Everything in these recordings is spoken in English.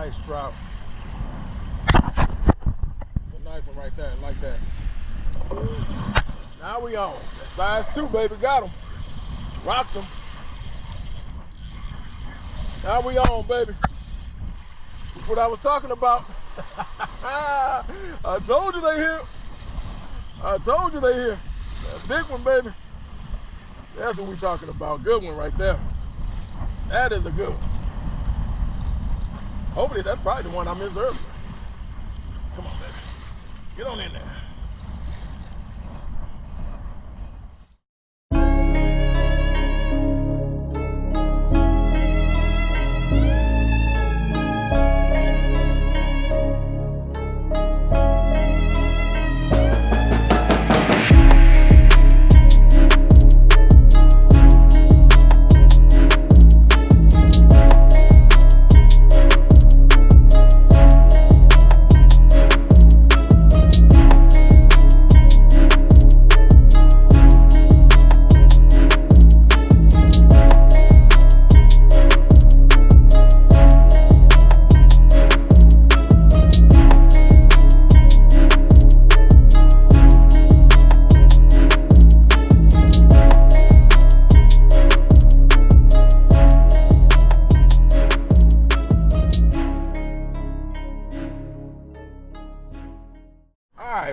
Nice trout. It's a nice one right there, like that. Now we on. Size 2, baby, got him. Rocked him. Now we on, baby. That's what I was talking about. I told you they here. I told you they here. That big one, baby. That's what we talking about. Good one right there. That is a good one. Hopefully that's probably the one I missed earlier. Come on, baby. Get on in there.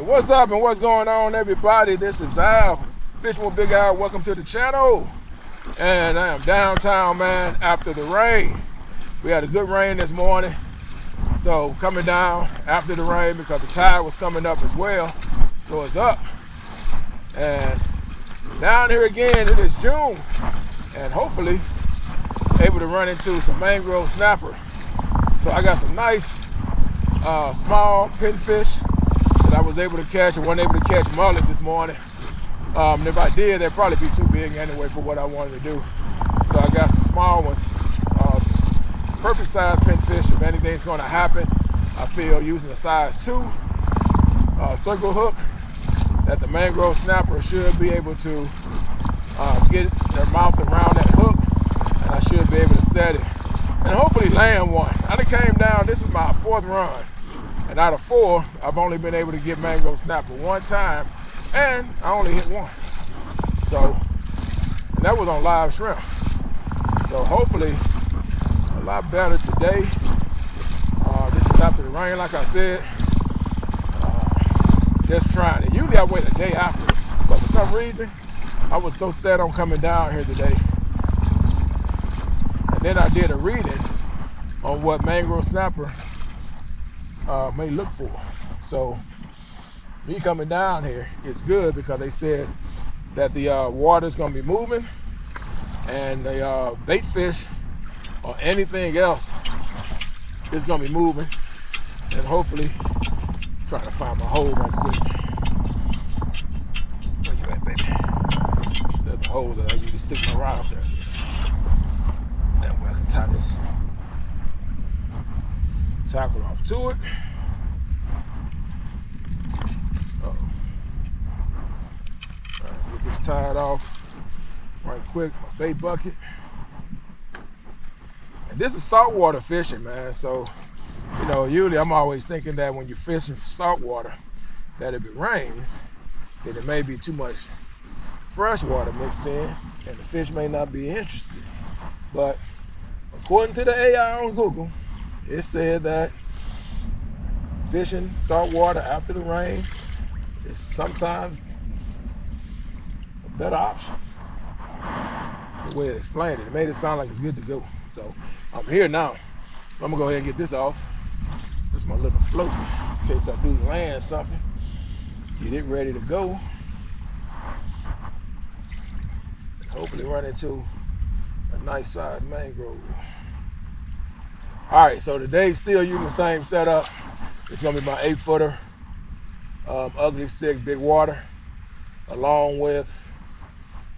What's up and what's going on, everybody? This is Al, Fishing with Big Al. Welcome to the channel. And I am downtown, man, after the rain. We had a good rain this morning. So coming down after the rain because the tide was coming up as well. So it's up. And down here again, it is June. And hopefully able to run into some mangrove snapper. So I got some nice small pinfish I was able to catch. I wasn't able to catch mullet this morning. And if I did, they'd probably be too big anyway for what I wanted to do. So I got some small ones. Perfect size pinfish. If anything's going to happen, I feel using a size 2 circle hook that the mangrove snapper should be able to get their mouth around that hook, and I should be able to set it and hopefully land one. I done came down. This is my 4th run. And out of 4, I've only been able to get mangrove snapper 1 time, and I only hit 1. So, and that was on live shrimp. So hopefully, a lot better today. This is after the rain, like I said. Just trying it. Usually I wait a day after, but for some reason, I was so set on coming down here today. And then I did a reading on what mangrove snapper may look for. So me coming down here, it's good because they said that the water's going to be moving and the bait fish or anything else is going to be moving, and hopefully trying to find my hole right quick. Where you at, baby? There's a hole that I usually stick my rod up there. That way I can tie this tackle off to it. All right, get this tied off right quick. My bait bucket. And this is saltwater fishing, man. So, you know, usually I'm always thinking that when you're fishing for saltwater, that if it rains, then it may be too much fresh water mixed in, and the fish may not be interested. But according to the AI on Google, it said that fishing saltwater after the rain is sometimes a better option. The way it explained it, it made it sound like it's good to go. So I'm here now. I'm gonna go ahead and get this off. This is my little float in case I do land something. Get it ready to go. And hopefully run into a nice sized mangrove. All right, so today still using the same setup. It's gonna be my 8-footer, ugly stick, big water, along with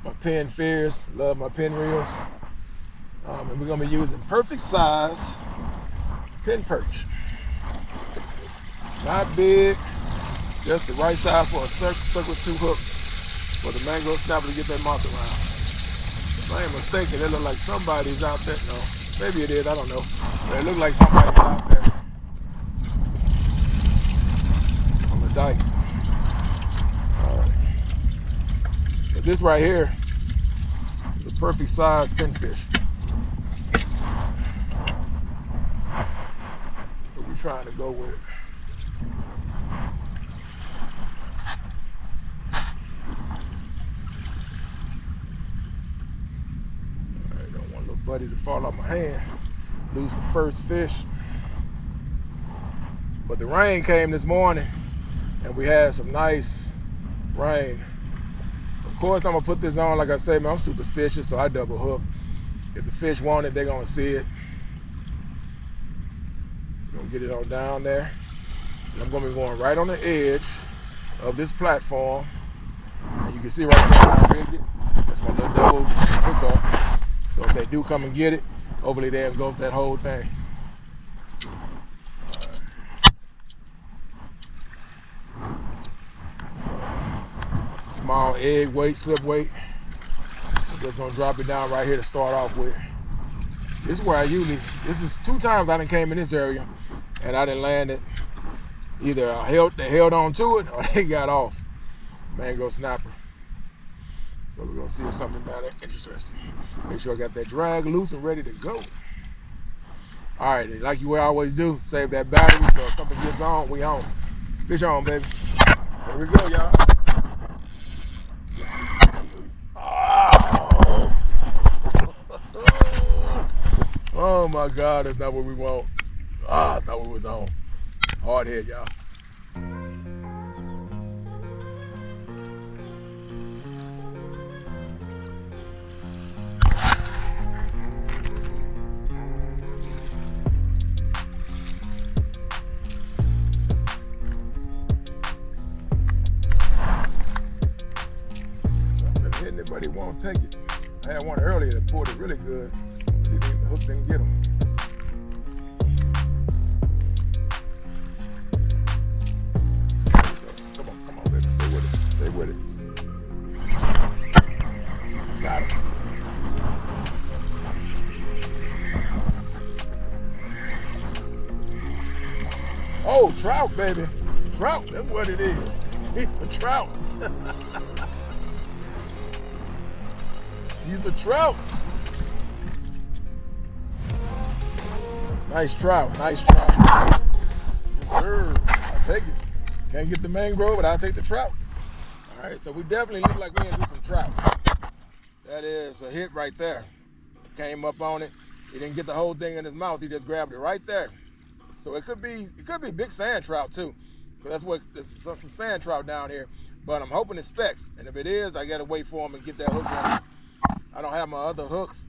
my Pin Fears. Love my pin reels. And we're gonna be using perfect size Pin Perch. Not big, just the right size for a circle 2 hook for the mangrove snapper to get their mouth around. If I ain't mistaken, it look like somebody's out there. No, Maybe it is, I don't know. But it looked like somebody's out there on the dike. All right. But this right here is the perfect size pinfish. What we're trying to go with. Buddy to fall off my hand, lose the first fish. But the rain came this morning and we had some nice rain. Of course, I'm gonna put this on, like I say, man, I'm superstitious, so I double hook. If the fish want it, they're gonna see it. Gonna get it on down there. And I'm gonna be going right on the edge of this platform. And you can see right there how I rigged it. That's my little double hook up. So if they do come and get it, hopefully they'll engulf that whole thing. So, small egg weight, slip weight. I'm just gonna drop it down right here to start off with. This is where I usually, this is 2 times I done came in this area and I didn't land it. Either they held on to it or they got off. Mangrove Snapper. So we're gonna see if something down there interesting. Make sure I got that drag loose and ready to go. All right, like you always do, save that battery so if something gets on, we on. Fish on, baby. Here we go, y'all. Oh my God, that's not what we want. I thought we was on. Hard head, y'all. But he won't take it. I had one earlier that pulled it really good. The hook didn't get him. Come on, baby. Stay with it. Stay with it. Got him. Oh, trout, baby. Trout, that's what it is. It's a trout. He's a trout. Nice trout, nice trout. Yes, sir. I'll take it. Can't get the mangrove, but I'll take the trout. All right, so we definitely look like we're gonna do some trout. That is a hit right there. Came up on it. He didn't get the whole thing in his mouth. He just grabbed it right there. So it could be big sand trout too. So that's what, there's some sand trout down here. But I'm hoping it's specks. And if it is, I gotta wait for him and get that hook on. I don't have my other hooks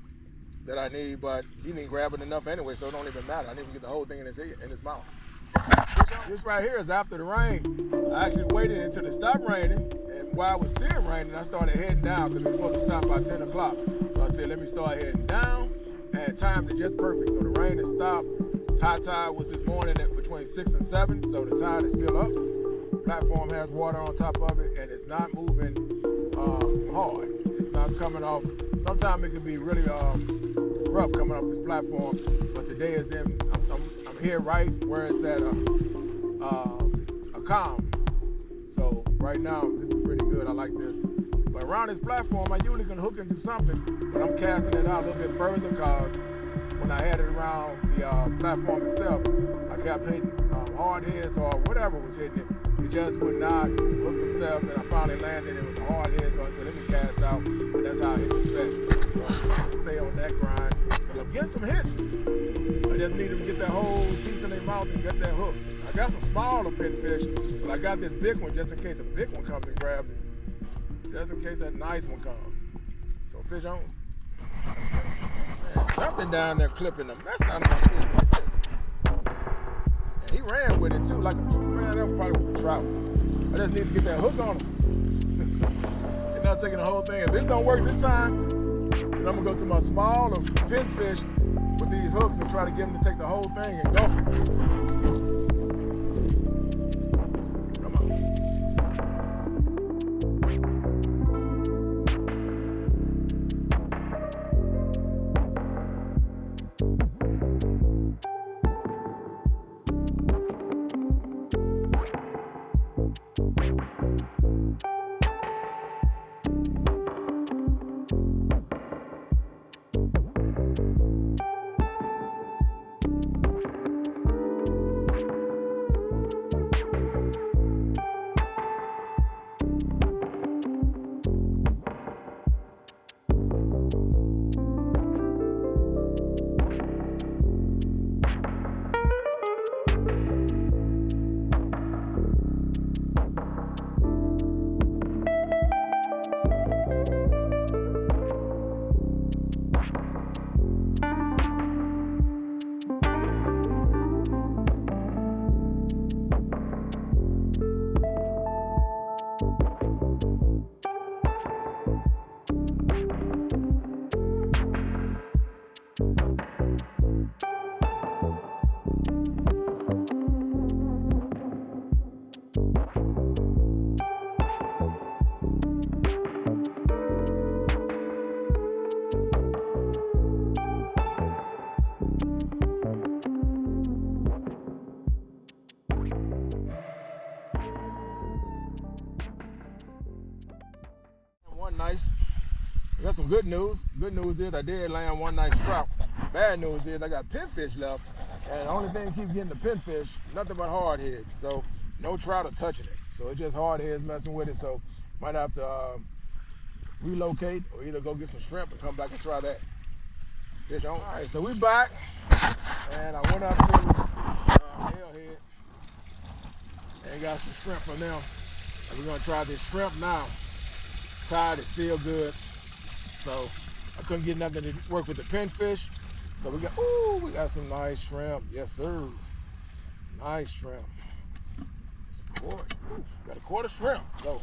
that I need, but he didn't grab it enough anyway, so it don't even matter. I didn't even get the whole thing in his mouth. This right here is after the rain. I actually waited until it stopped raining, and while it was still raining, I started heading down because it was supposed to stop by 10 o'clock. So I said, let me start heading down, and timed it just perfect. So the rain has stopped. High tide was this morning at between 6 and 7, so the tide is still up. The platform has water on top of it, and it's not moving hard. It's not coming off. Sometimes it can be really rough coming off this platform, but today is in. I'm here right where it's at a calm. So right now this is pretty good. I like this. But around this platform, I usually can hook into something, but I'm casting it out a little bit further because when I had it around the platform itself, I kept hitting hard heads or whatever was hitting it. It just would not hook themselves, and I finally landed. It was a hard head, so I said, let me cast out, and that's how I hit the Speck. So I'm stay on that grind. But I'm getting some hits. I just need them to get that whole piece in their mouth and get that hook. I got some smaller pinfish, but I got this big one just in case a big one comes and grabs it. Just in case that nice one comes. So fish on. Man, something down there clipping the mess out of my fish. And he ran with it too, like a man. That probably was a trout. I just need to get that hook on him. They're not taking the whole thing. If this don't work this time, then I'm gonna go to my smaller pinfish with these hooks and try to get them to take the whole thing and go. Come on. got some good news. Good news is I did land one nice trout. Bad news is I got pinfish left, and the only thing that keeps getting the pinfish, nothing but hard heads. So no trout are touching it. So it's just hard heads messing with it. So might have to relocate or either go get some shrimp and come back and try that. Fish on. All right, so we back, and I went up to Hellhead and got some shrimp from them. And we're gonna try this shrimp now. Tide is still good, so I couldn't get nothing to work with the pinfish. So we got some nice shrimp. Yes, sir. Nice shrimp. It's a quart. Got a quart of shrimp. So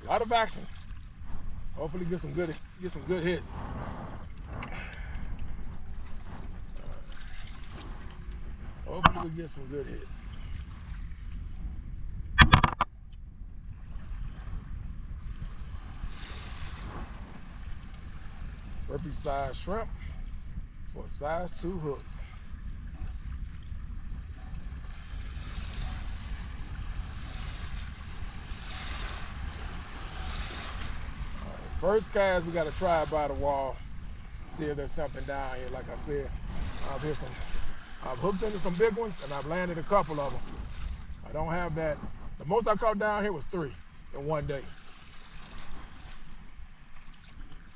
a lot of action. Hopefully get some good hits. Hopefully we get some good hits. Perfect size shrimp for a size 2 hook. All right, first cast, we got to try it by the wall, see if there's something down here. Like I said, I've hooked into some big ones, and I've landed a couple of them. I don't have that. The most I caught down here was 3 in one day.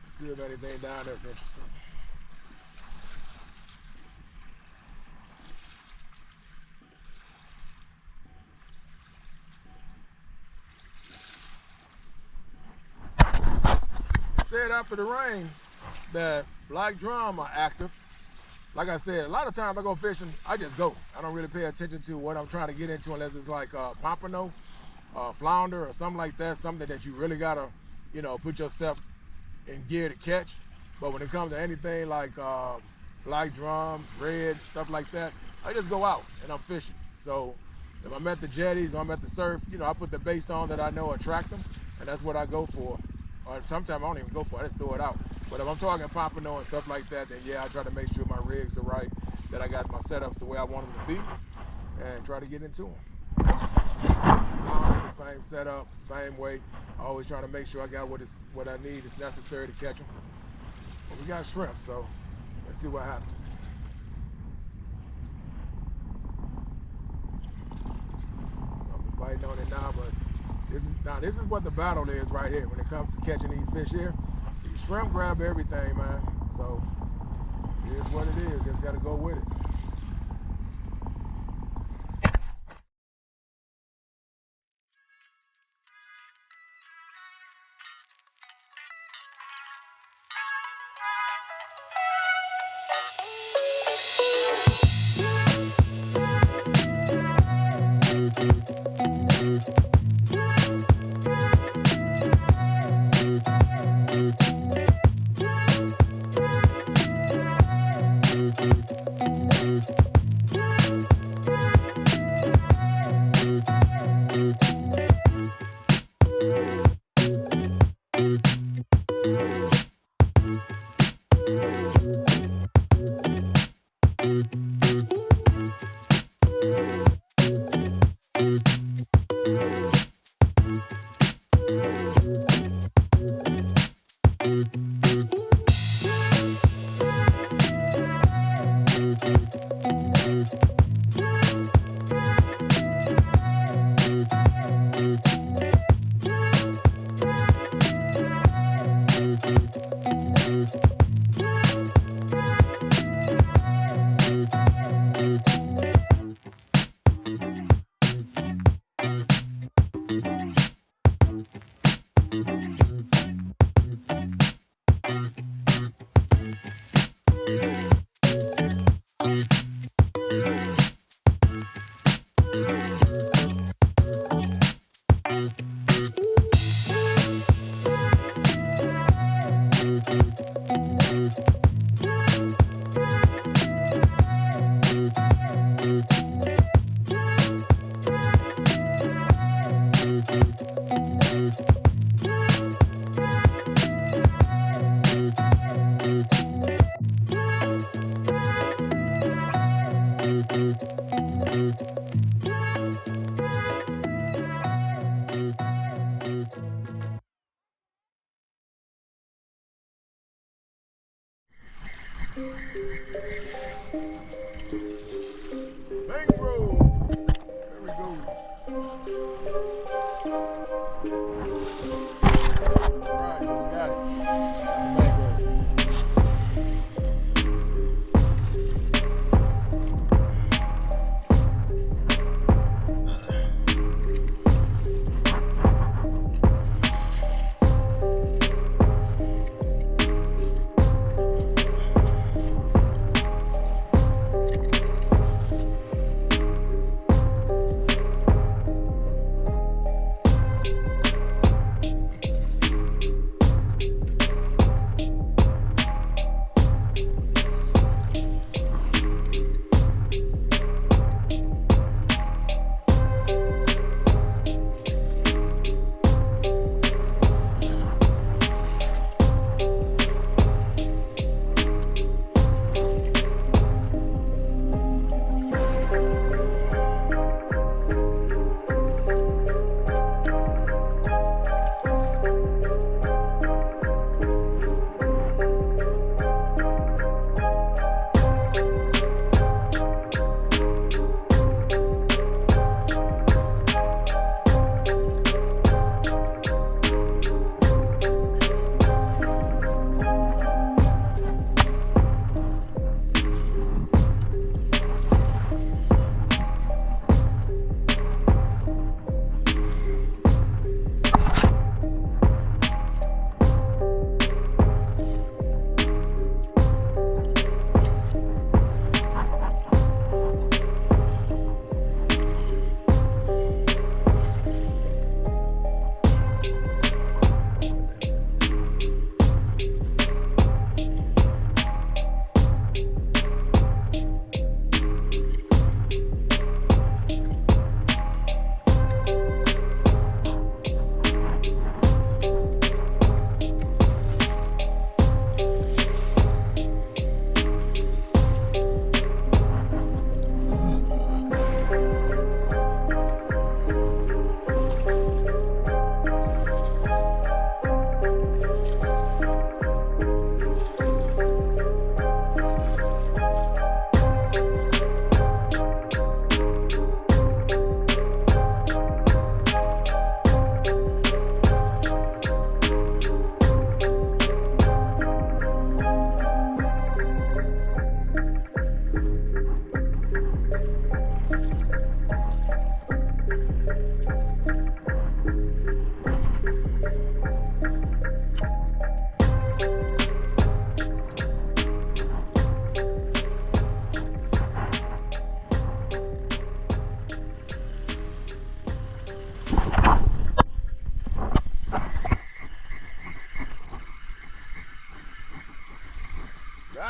Let's see if anything down there's interesting. Said after the rain that black drum are active. Like I said, a lot of times I go fishing, I just go. I don't really pay attention to what I'm trying to get into unless it's like pompano, flounder, or something like that, something that you really gotta, put yourself in gear to catch. But when it comes to anything like black drums, red, stuff like that, I just go out and I'm fishing. So if I'm at the jetties or I'm at the surf, I put the baits on that I know attract them, and that's what I go for. Or sometimes I don't even go for it, I just throw it out. But if I'm talking pompano and stuff like that, then yeah, I try to make sure my rigs are right, that I got my setups the way I want them to be, and try to get into them. The same setup, same way. Always trying to make sure I got what I need is necessary to catch them. But we got shrimp, so let's see what happens. So I'm biting on it now, but this is what the battle is right here when it comes to catching these fish here. These shrimp grab everything, man. So it is what it is. Just got to go with it.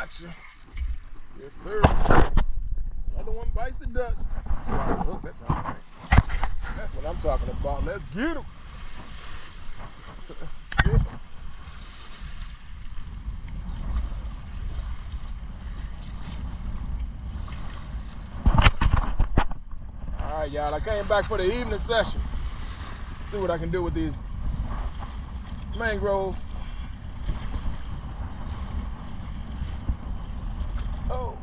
Gotcha. Yes, sir. Another one bites the dust. So I can hook that time. That's what I'm talking about. Let's get him. Let's get him. All right, y'all. I came back for the evening session. See what I can do with these mangroves. Oh.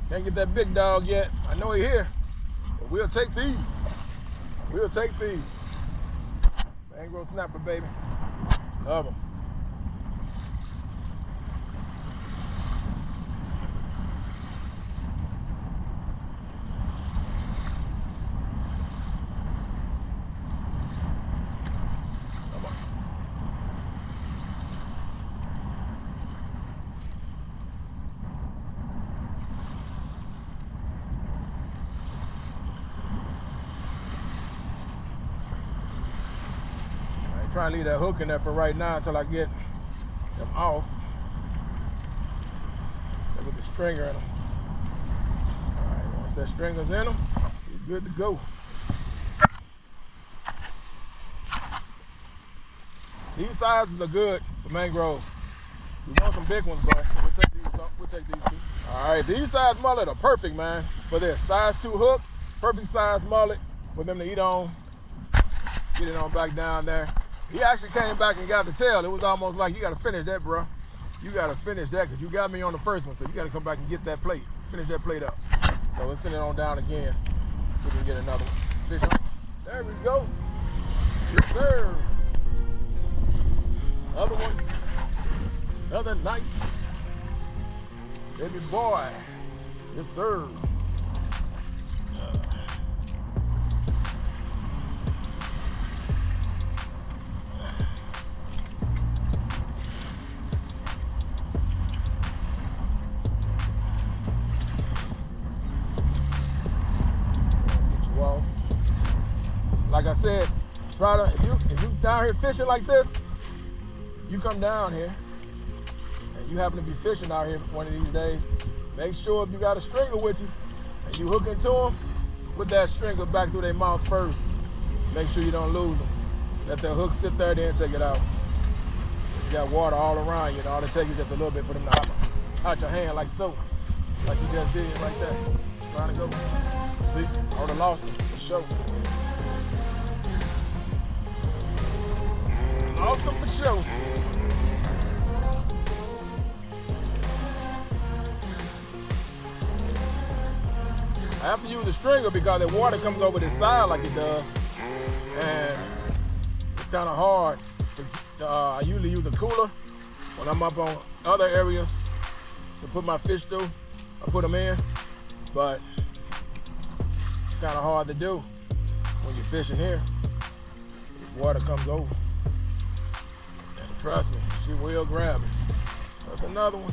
Can't get that big dog yet. I know he's here, but we'll take these. We'll take these. Mangrove Snapper, baby. Love them. Trying to leave that hook in there for right now until I get them off. With the stringer in them. All right, once that stringer's in them, he's good to go. These sizes are good for mangrove. We want some big ones, but we'll take these too. All right, these size mullet are perfect, man, for this. Size 2 hook, perfect size mullet for them to eat on. Get it on back down there. He actually came back and got the tail. It was almost like, you got to finish that, bro. You got to finish that because you got me on the first one, so you got to come back and get that plate. Finish that plate up. So let's send it on down again so we can get another one. Fish on. There we go. Yes, sir. Other one. Another nice baby boy. Yes, sir. Like I said, try to, if you down here fishing like this, you come down here and you happen to be fishing out here one of these days, make sure if you got a stringer with you and you hook into them, put that stringer back through their mouth first. Make sure you don't lose them. Let that hook sit there, then take it out. You got water all around you, and all it takes is just a little bit for them to hop out your hand like so. Like you just did right there. Trying to go. See? I would have lost them for sure. Lost them for sure. I have to use a stringer because the water comes over the side like it does. And it's kind of hard. I usually use a cooler when I'm up on other areas to put my fish through. I put them in, but it's kind of hard to do when you're fishing here. The water comes over. And trust me, she will grab it. That's another one.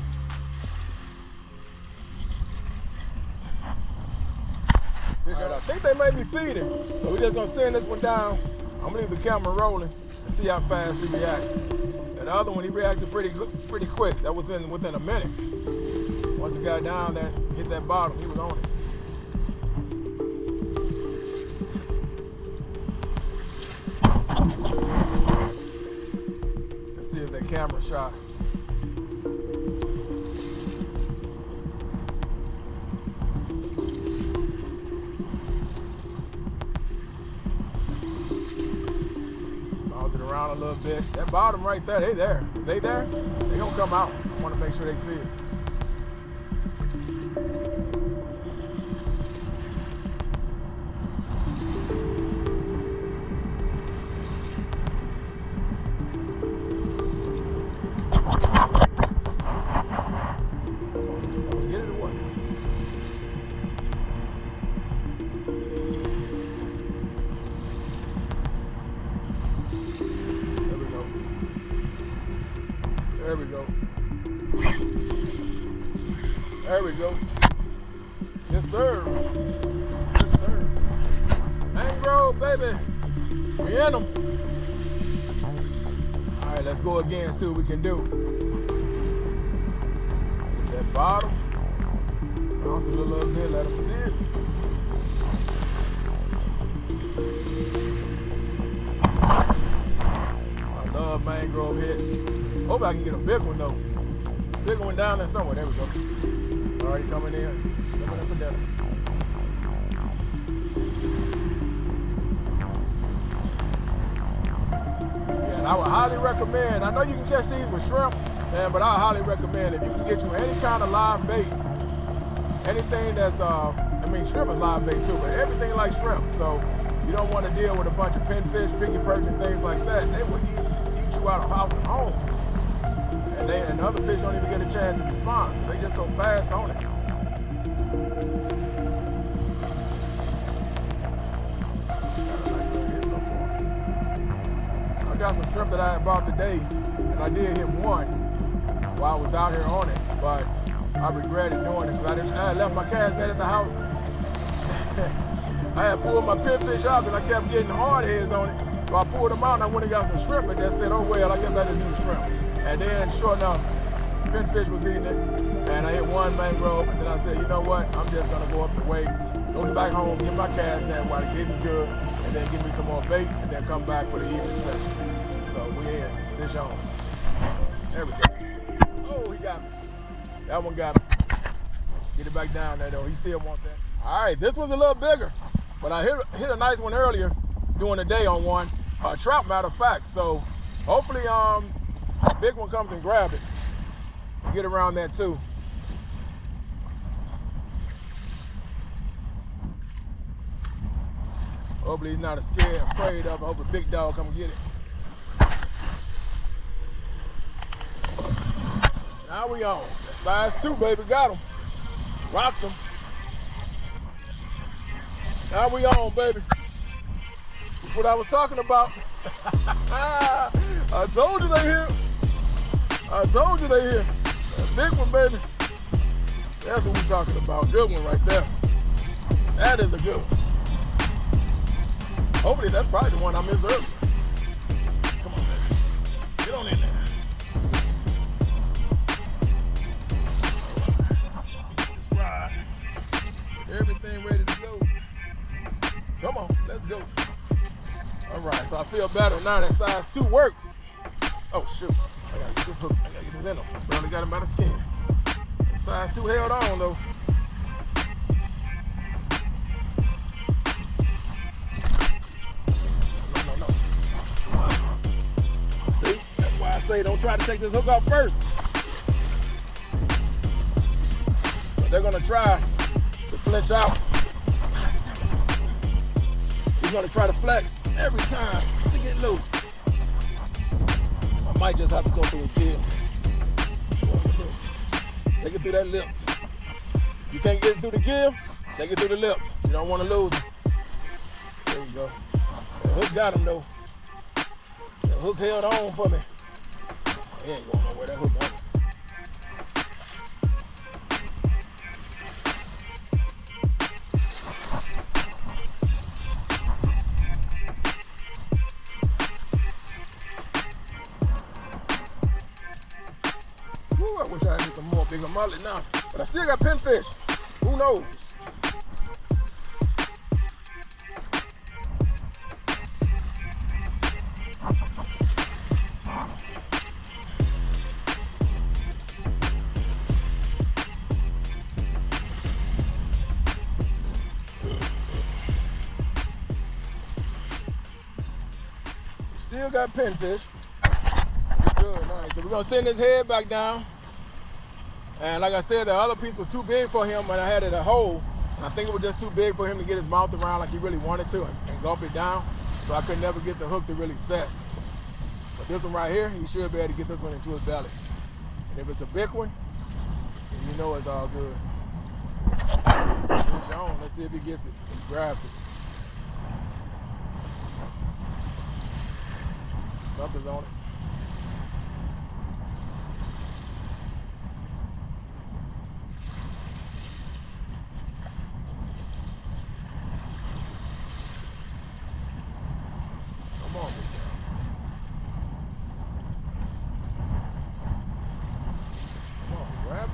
I think they may be feeding, so we're just gonna send this one down. I'm gonna leave the camera rolling and see how fast he reacts. And the other one, he reacted pretty quick. That was within a minute. Once he got down there, hit that bottom, he was on it. Let's see if that camera shot. Around a little bit. That bottom right there, they there. They there, they gonna come out. I want to make sure they see it. Get it away. There we go. There we go. Yes, sir. Yes, sir. Mangrove. mangrove, baby. We in them. All right, let's go again, see what we can do. That bottom. Bounce it a little bit, let them see it. I love mangrove hits. Hope I can get a big one though. There's a big one down there somewhere. There we go. Already coming in. Coming in for dinner. Yeah, and I would highly recommend, I know you can catch these with shrimp, man, but I highly recommend if you can get you any kind of live bait, anything that's, I mean, shrimp is live bait too, but everything like shrimp. So you don't want to deal with a bunch of pinfish, Pin Perch, and things like that. They will eat you out of house and home. And the other fish don't even get a chance to respond. They just so fast on it. I got some shrimp that I had bought today, and I did hit one while I was out here on it, but I regretted doing it because I had left my cast net at the house. I had pulled my pinfish out because I kept getting hard heads on it. So I pulled them out and I went and got some shrimp and just said, oh well, I guess I just do shrimp. And then sure enough, pinfish was eating it and I hit one mangrove and then I said, you know what, I'm just gonna go up the way, go back home, get my cast net while the gig is good, and then give me some more bait and then come back for the evening session. So we in, fish on. There we go. Oh, he got me. That one got me. Get it back down there though, he still wants that. All right, this one's a little bigger, but I hit a nice one earlier during the day on one, trout matter of fact. So hopefully a big one comes and grab it. Get around that too. Hopefully he's not afraid of it. I hope a big dog come get it. Now we on. Size 2, baby, got him. Rocked him. Now we on, baby. That's what I was talking about. I told you they here. I told you they here. That big one, baby. That's what we're talking about. Good one right there. That is a good one. Hopefully that's probably the one I missed earlier. Come on, baby. Get on in there. Let's ride. Everything ready to go. Come on, let's go. All right, so I feel better now that size 2 works. Oh shoot, I gotta get this hook. I gotta get this in him. Barely got him by the skin. Size 2 held on though. No. See, that's why I say don't try to take this hook off first. But they're gonna try to flinch out. He's gonna try to flex every time to get loose. I might just have to go through a gill. Take it through that lip. You can't get it through the gill, take it through the lip. You don't want to lose him. There you go. The hook got him though. The hook held on for me. He ain't going nowhere, that hook on him. I wish I had some more bigger mullet now, but I still got pinfish. Who knows? Still got pinfish. Good, nice. So we're gonna send his head back down. And like I said, the other piece was too big for him, and I had it a hole. And I think it was just too big for him to get his mouth around like he really wanted to and engulf it down. So I could never get the hook to really set. But this one right here, he should be able to get this one into his belly. And if it's a big one, then you know it's all good. Fish on, let's see if he gets it, if he grabs it. Something's on it.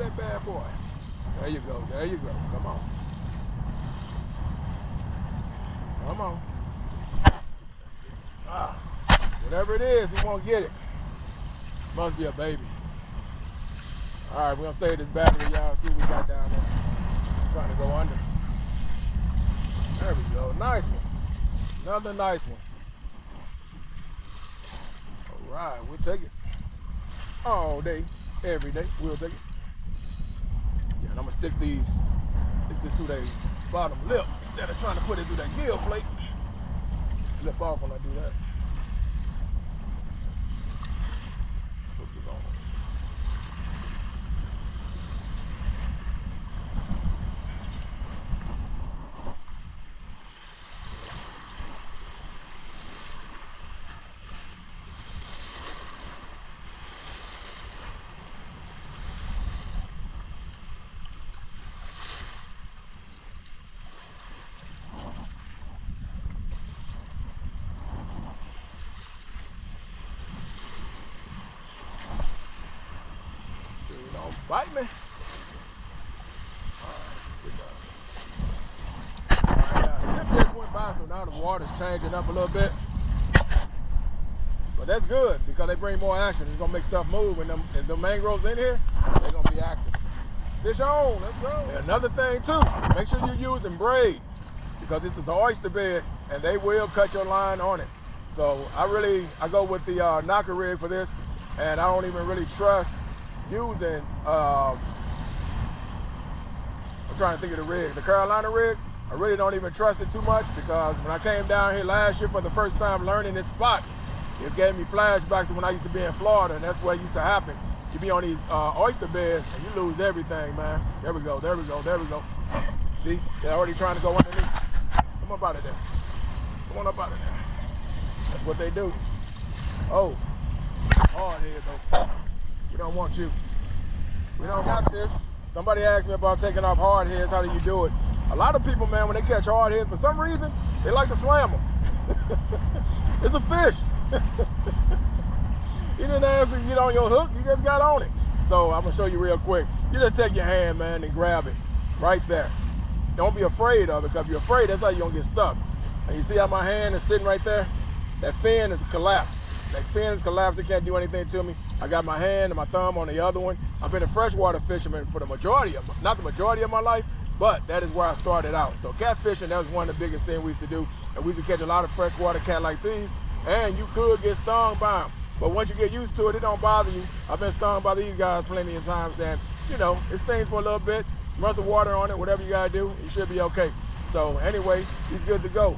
that bad boy. There you go. There you go. Come on. Come on. Let's see. Ah, whatever it is, he won't get it. Must be a baby. All right, we're gonna save this battery, y'all. See what we got down there. I'm trying to go under. There we go. Nice one. Another nice one. All right, we'll take it all day, every day. We'll take it. Yeah, and I'm gonna stick this through the bottom lip instead of trying to put it through that gill plate. Slip off when I do that. Hook it on. Bite me. Alright, ship just went by, so now the water's changing up a little bit. But that's good because they bring more action. It's gonna make stuff move, and if the mangroves in here, they're gonna be active. Fish on, let's go. And another thing too, make sure you're using braid because this is an oyster bed and they will cut your line on it. So I go with the knocker rig for this, and I don't even really trust using, I'm trying to think of the rig, the Carolina rig. I really don't even trust it too much because when I came down here last year for the first time learning this spot, it gave me flashbacks to when I used to be in Florida, and that's what used to happen. You be on these oyster beds and you lose everything, man. There we go, there we go, there we go. See, they're already trying to go underneath. Come up out of there. Come on up out of there. That's what they do. Oh, hard head though. We don't want you. We don't want this. Somebody asked me about taking off hard heads. How do you do it? A lot of people, man, when they catch hard heads, for some reason, they like to slam them. It's a fish. You didn't ask to get on your hook. You just got on it. So I'm going to show you real quick. You just take your hand, man, and grab it right there. Don't be afraid of it, because if you're afraid, that's how you're going to get stuck. And you see how my hand is sitting right there? That fin is collapsed. That fin is collapsed. It can't do anything to me. I got my hand and my thumb on the other one. I've been a freshwater fisherman for the majority of, not the majority of my life, but that is where I started out. So catfishing, that was one of the biggest things we used to do. And we used to catch a lot of freshwater cat like these, and you could get stung by them. But once you get used to it, it don't bother you. I've been stung by these guys plenty of times, and you know, it stings for a little bit, run some water on it, whatever you gotta do, you should be okay. So anyway, he's good to go.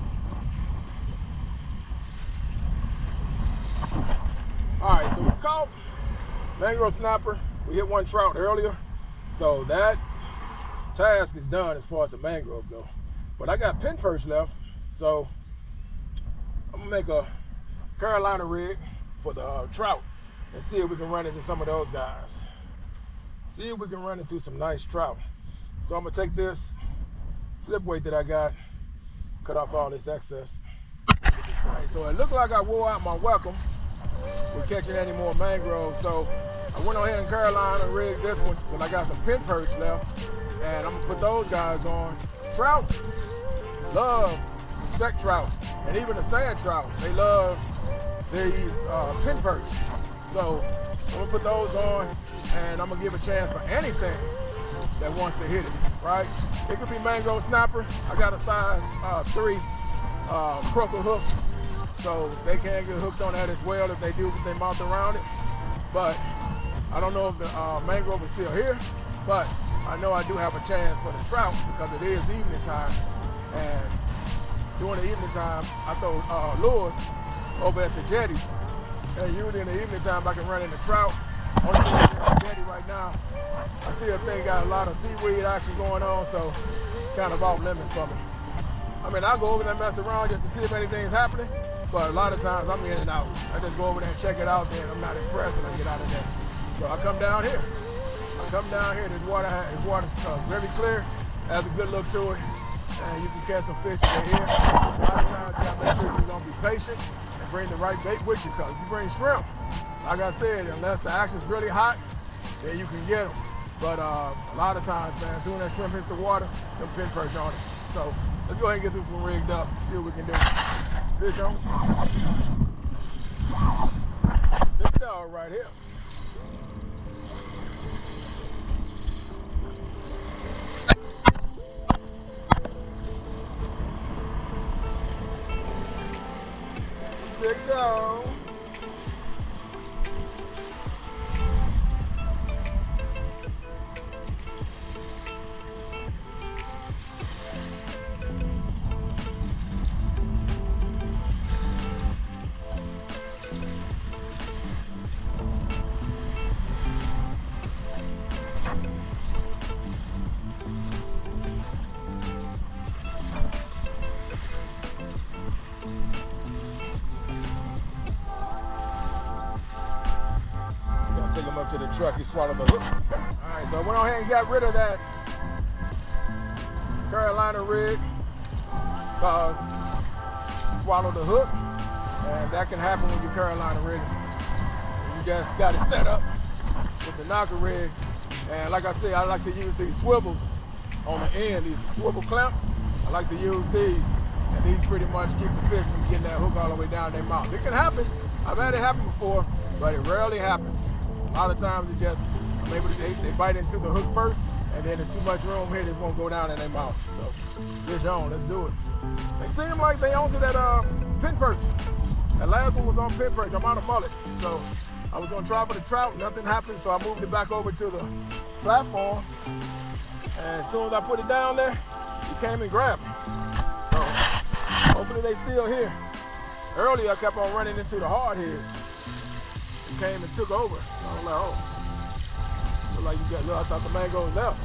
All right, so we caught Mangrove Snapper. We hit one trout earlier. So that task is done as far as the mangroves go. But I got Pin Perch left, so I'm gonna make a Carolina rig for the trout and see if we can run into some of those guys. See if we can run into some nice trout. So I'm gonna take this slip weight that I got, cut off all this excess. Right, so it looked like I wore out my welcome with catching any more mangroves. So I went ahead and Carolina rigged this one because I got some Pin Perch left, and I'm gonna put those guys on. Trout love Speck trouts, and even the sand trout, they love these Pin Perch. So I'm gonna put those on, and I'm gonna give a chance for anything that wants to hit it, right? It could be Mangrove Snapper. I got a size 3 croaker hook, so they can get hooked on that as well if they do get their mouth around it. But I don't know if the mangrove is still here, but I know I do have a chance for the trout because it is evening time, and during the evening time, I throw lures over at the jetties, and usually in the evening time I can run into trout. Only thing is at the jetty right now, I still think got a lot of seaweed action going on, so kind of off limits for me. I mean, I'll go over there and mess around just to see if anything's happening, but a lot of times I'm in and out. I just go over there and check it out, then I'm not impressed and I get out of there. So I come down here. This water's very clear, has a good look to it, and you can catch some fish in here. A lot of times you gotta make sure you're gonna be patient and bring the right bait with you, because if you bring shrimp, like I said, unless the action's really hot, then you can get them. But a lot of times, man, as soon as that shrimp hits the water, them pin perch on it. So let's go ahead and get this one rigged up, see what we can do. Fish on. Big dog right here. Big dog. Take him up to the truck, he swallowed the hook. All right, so I went on ahead and got rid of that Carolina rig because swallowed the hook, and that can happen when you Carolina rigging. You just got it set up with the knocker rig, and like I said, I like to use these swivels on the end, these swivel clamps. I like to use these, and these pretty much keep the fish from getting that hook all the way down their mouth. It can happen. I've had it happen before, but it rarely happens. A lot of times it just, maybe they bite into the hook first, and then there's too much room here, this won't go down in their mouth. So fish on, let's do it. They seem like they onto that Pin Perch. That last one was on Pin Perch. I'm out of mullet. So I was gonna try for the trout, nothing happened, so I moved it back over to the platform. And as soon as I put it down there, he came and grabbed me. So hopefully they still here. Earlier I kept on running into the hard heads. He came and took over. So I was like, oh. Look like you got, look, I thought the mangroves left.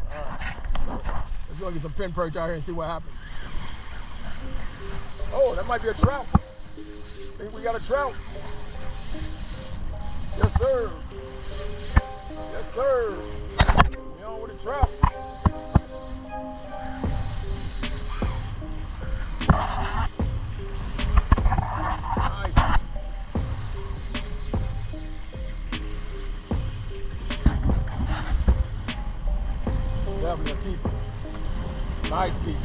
Alright, so let's go get some pin perch out here and see what happens. Oh, that might be a trout. I think we got a trout. Yes, sir. Yes, sir. We on with a trout. Nice. Definitely a keeper. Nice keeper.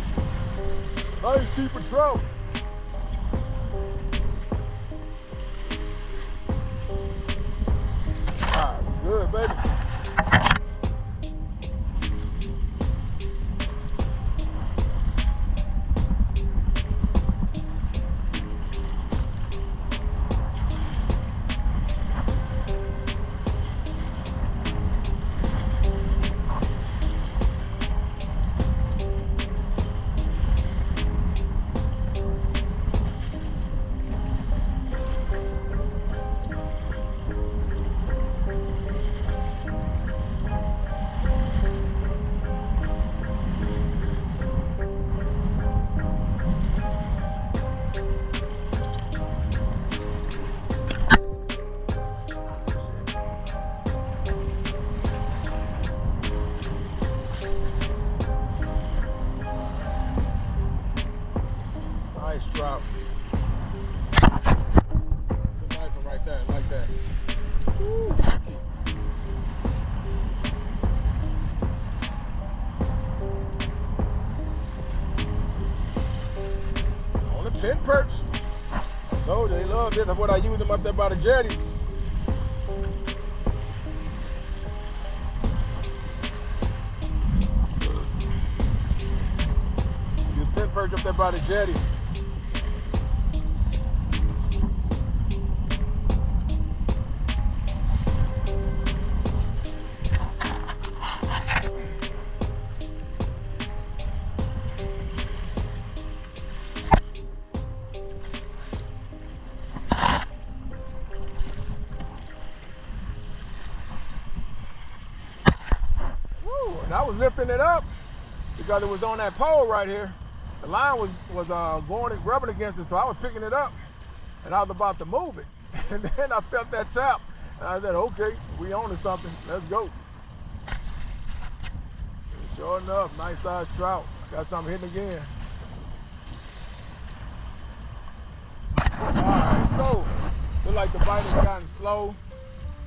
Nice keeper trout. Good, baby. Nice trout. That's a nice one right there, like that. Woo. On the pin perch. I told you, they love this. That's what I use them up there by the jetties. Use pin perch up there by the jetty. I was lifting it up because it was on that pole right here. The line was going and rubbing against it, so I was picking it up and I was about to move it. And then I felt that tap. And I said, okay, we on to something. Let's go. And sure enough, nice sized trout. Got something hitting again. All right, so look like the bite has gotten slow.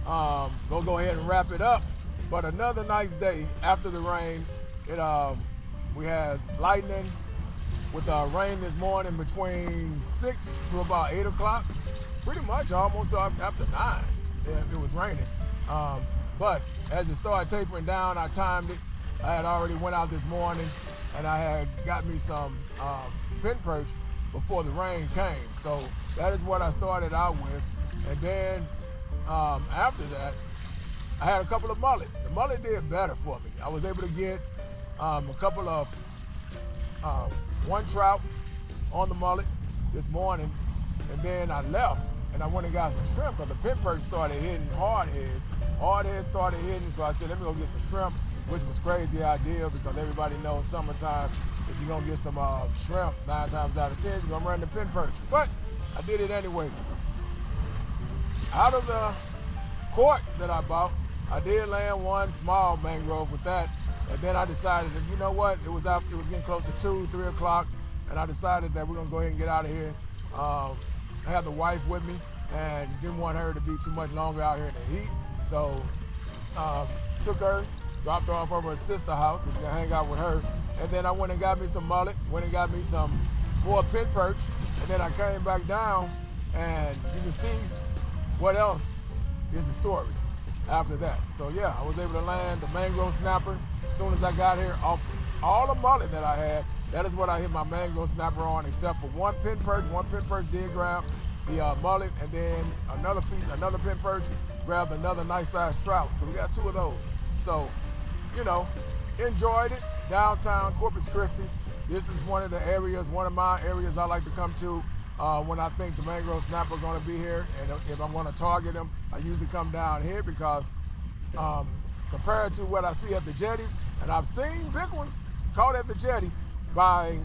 gonna go ahead and wrap it up. But another nice day after the rain. We had lightning with rain this morning between 6 to about 8 o'clock. Pretty much almost after 9, it was raining. But as it started tapering down, I timed it. I had already went out this morning and I had got me some Pin Perch before the rain came. So that is what I started out with. And then after that, I had a couple of mullet. The mullet did better for me. I was able to get a couple of, one trout on the mullet this morning, and then I left and I went and got some shrimp because the Pin Perch started hitting hard heads. Hard heads started hitting, so I said, let me go get some shrimp, which was crazy idea because everybody knows summertime, if you're gonna get some shrimp, 9 times out of 10, you're gonna run the Pin Perch. But I did it anyway. Out of the quart that I bought, I did land one small mangrove with that, and then I decided that, you know what, it was getting close to 2, 3 o'clock, and I decided that we're gonna go ahead and get out of here. I had the wife with me and didn't want her to be too much longer out here in the heat, so took her, dropped her off over her sister's house, so she can hang out with her, and then I went and got me some mullet, went and got me some more Pin Perch, and then I came back down, and you can see what else is the story after that. So yeah, I was able to land the Mangrove Snapper as soon as I got here off all the mullet that I had. That is what I hit my Mangrove Snapper on, except for one Pin Perch. One Pin Perch did grab the mullet, and then another Pin Perch grabbed another nice sized trout. So we got 2 of those. So, you know, enjoyed it. Downtown Corpus Christi. This is one of my areas I like to come to when I think the Mangrove Snapper is going to be here, and if I'm going to target them, I usually come down here because compared to what I see at the jetties, and I've seen big ones caught at the jetty by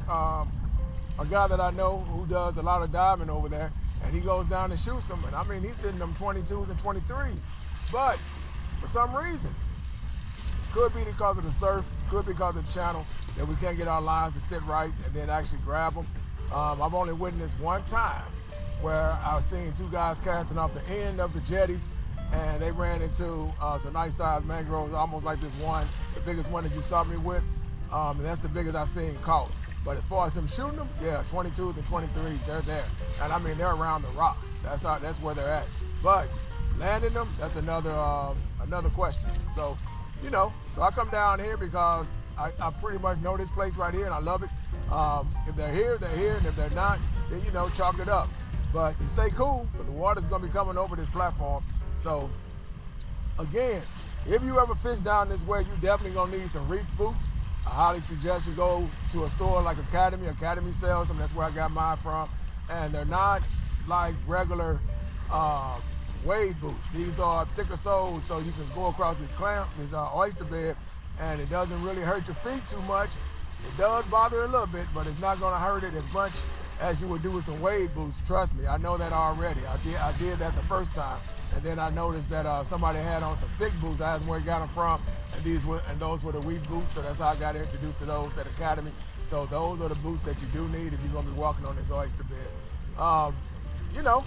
a guy that I know who does a lot of diving over there, and he goes down and shoots them, and I mean, he's hitting them 22s and 23s, but for some reason, could be because of the surf, could be because of the channel, that we can't get our lines to sit right and then actually grab them. I've only witnessed one time where I've seen 2 guys casting off the end of the jetties, and they ran into some nice sized mangroves, almost like this one, the biggest one that you saw me with, and that's the biggest I've seen caught. But as far as them shooting them, yeah, 22s and 23s, they're there. And I mean, they're around the rocks. That's where they're at. But landing them, that's another question. So, you know, so I come down here because I pretty much know this place right here and I love it. If they're here, they're here, and if they're not, then, you know, chalk it up. But stay cool, because the water's gonna be coming over this platform. So, again, if you ever fish down this way, you definitely gonna need some reef boots. I highly suggest you go to a store like Academy. Academy sells them, that's where I got mine from. And they're not like regular wade boots. These are thicker soles, so you can go across this oyster bed, and it doesn't really hurt your feet too much. It does bother a little bit, but it's not gonna hurt it as much as you would do with some wade boots. Trust me, I know that already. I did that the first time, and then I noticed that somebody had on some thick boots. I asked where he got them from, and those were the reef boots, so that's how I got introduced to those at Academy. So those are the boots that you do need if you're gonna be walking on this oyster bed. You know,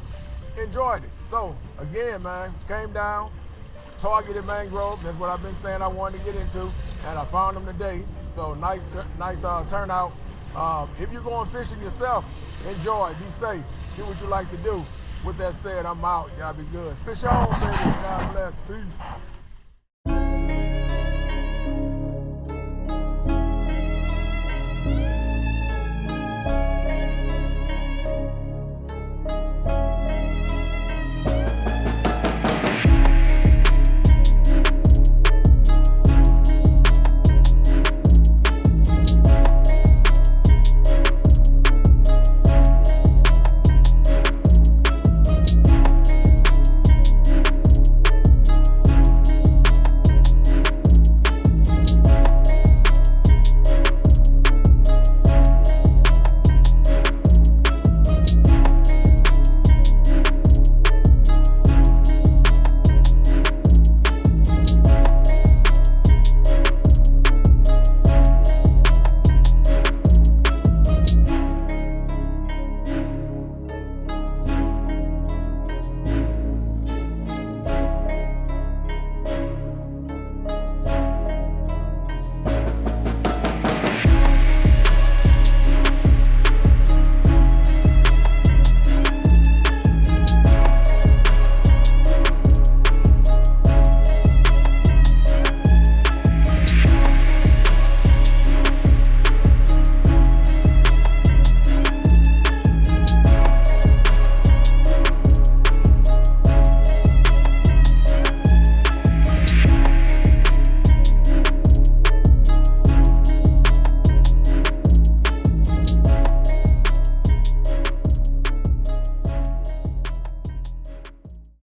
enjoyed it. So again, man, came down, targeted mangroves. That's what I've been saying I wanted to get into, and I found them today. So nice turnout. If you're going fishing yourself, enjoy, be safe, do what you like to do. With that said, I'm out. Y'all be good. Fish on, baby. God bless. Peace.